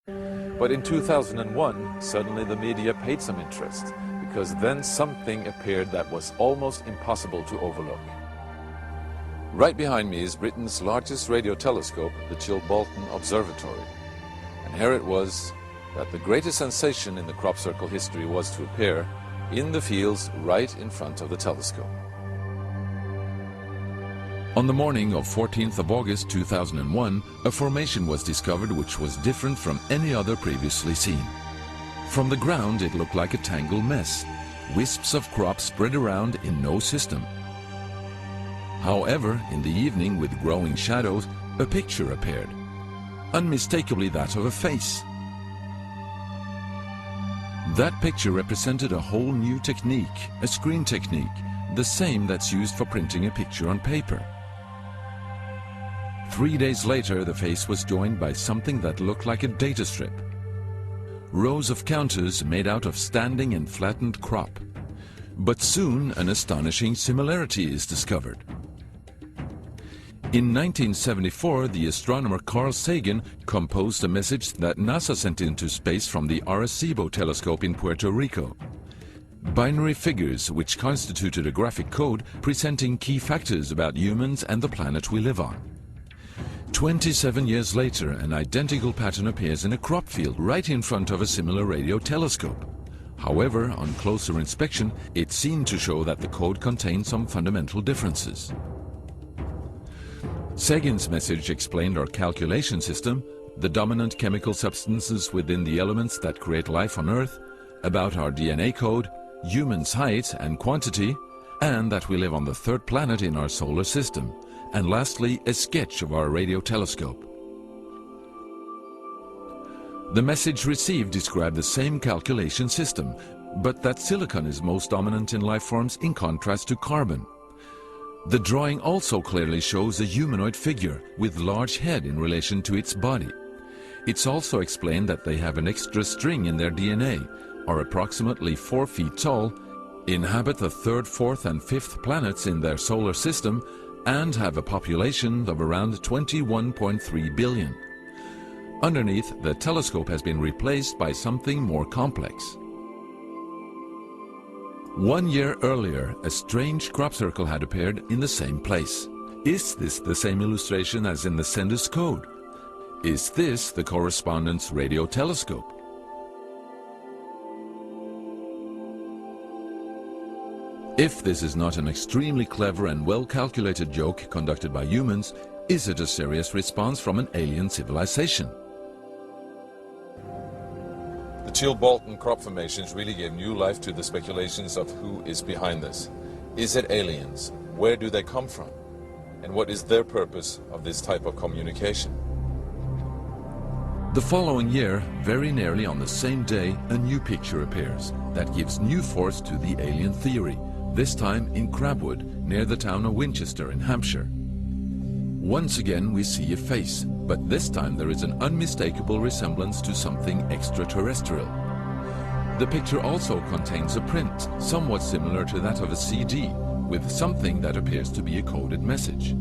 But in 2001, suddenly the media paid some interest, because then something appeared that was almost impossible to overlook. Right behind me is Britain's largest radio telescope, the Chilbolton Observatory. And here it was that the greatest sensation in the crop circle history was to appear in the fields right in front of the telescope. On the morning of 14th of August 2001, a formation was discovered which was different from any other previously seen. From the ground it looked like a tangled mess, wisps of crop spread around in no system. However, in the evening, with growing shadows, a picture appeared, unmistakably that of a face. That picture represented a whole new technique, a screen technique, the same that's used for printing a picture on paper. 3 days later, the face was joined by something that looked like a data strip. Rows of counters made out of standing and flattened crop. But soon an astonishing similarity is discovered. In 1974, the astronomer Carl Sagan composed a message that NASA sent into space from the Arecibo telescope in Puerto Rico. Binary figures which constituted a graphic code presenting key factors about humans and the planet we live on. 27 years later, an identical pattern appears in a crop field right in front of a similar radio telescope. However, on closer inspection, it seemed to show that the code contained some fundamental differences. Sagan's message explained our calculation system, the dominant chemical substances within the elements that create life on Earth, about our DNA code, humans' height and quantity, and that we live on the third planet in our solar system, and lastly, a sketch of our radio telescope. The message received described the same calculation system, but that silicon is most dominant in life forms in contrast to carbon. The drawing also clearly shows a humanoid figure with large head in relation to its body. It's also explained that they have an extra string in their DNA, are approximately 4 feet tall, inhabit the third, fourth and fifth planets in their solar system, and have a population of around 21.3 billion. Underneath, the telescope has been replaced by something more complex. 1 year earlier, a strange crop circle had appeared in the same place. Is this the same illustration as in the sender's code? Is this the correspondent's radio telescope? If this is not an extremely clever and well-calculated joke conducted by humans, is it a serious response from an alien civilization? The Chilbolton crop formations really gave new life to the speculations of who is behind this. Is it aliens? Where do they come from? And what is their purpose of this type of communication? The following year, very nearly on the same day, a new picture appears that gives new force to the alien theory, this time in Crabwood, near the town of Winchester in Hampshire. Once again we see a face, but this time there is an unmistakable resemblance to something extraterrestrial. The picture also contains a print, somewhat similar to that of a CD, with something that appears to be a coded message.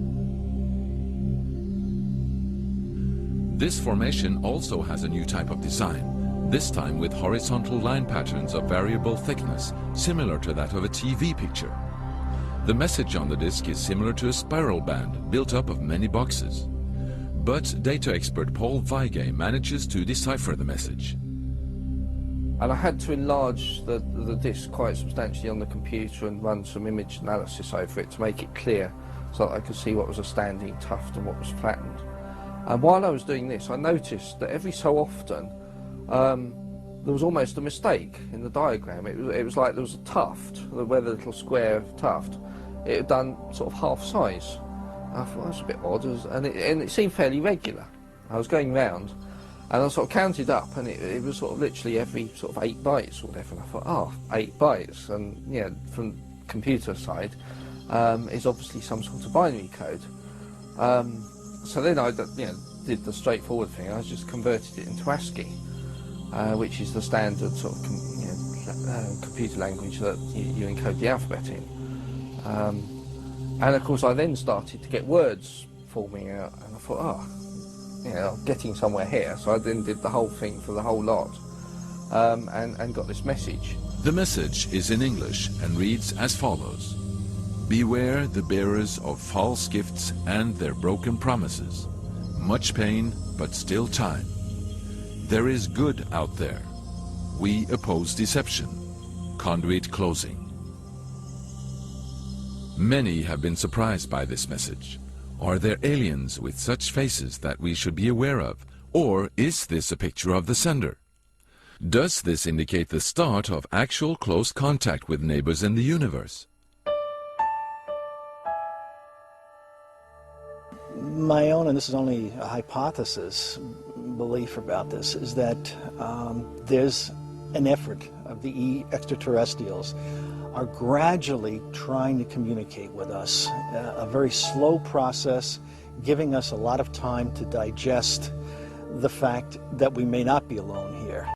This formation also has a new type of design, this time with horizontal line patterns of variable thickness, similar to that of a TV picture. The message on the disc is similar to a spiral band built up of many boxes. But data expert Paul Weige manages to decipher the message. And I had to enlarge the disc quite substantially on the computer and run some image analysis over it to make it clear so that I could see what was a standing tuft and what was flattened. And while I was doing this, I noticed that every so often there was almost a mistake in the diagram. It was like there was a tuft, where the little square tuft, it had done sort of half size. I thought that's a bit odd, and it seemed fairly regular. I was going round, and I sort of counted up, and it was sort of literally every sort of 8 bytes or whatever. And I thought, oh, 8 bytes, and yeah, from computer side, is obviously some sort of binary code. So then I did the straightforward thing. I just converted it into ASCII, which is the standard sort of computer language that you encode the alphabet in. And of course I then started to get words forming out, and I thought, you know, getting somewhere here. So I then did the whole thing for the whole lot, and got this message. The message is in English and reads as follows. Beware the bearers of false gifts and their broken promises. Much pain, but still time. There is good out there. We oppose deception. Conduit closing. Many have been surprised by this message. Are there aliens with such faces that we should be aware of? Or is this a picture of the sender? Does this indicate the start of actual close contact with neighbors in the universe? My own, and this is only a hypothesis, belief about this, is that there's an effort of the extraterrestrials are gradually trying to communicate with us, a very slow process, giving us a lot of time to digest the fact that we may not be alone here.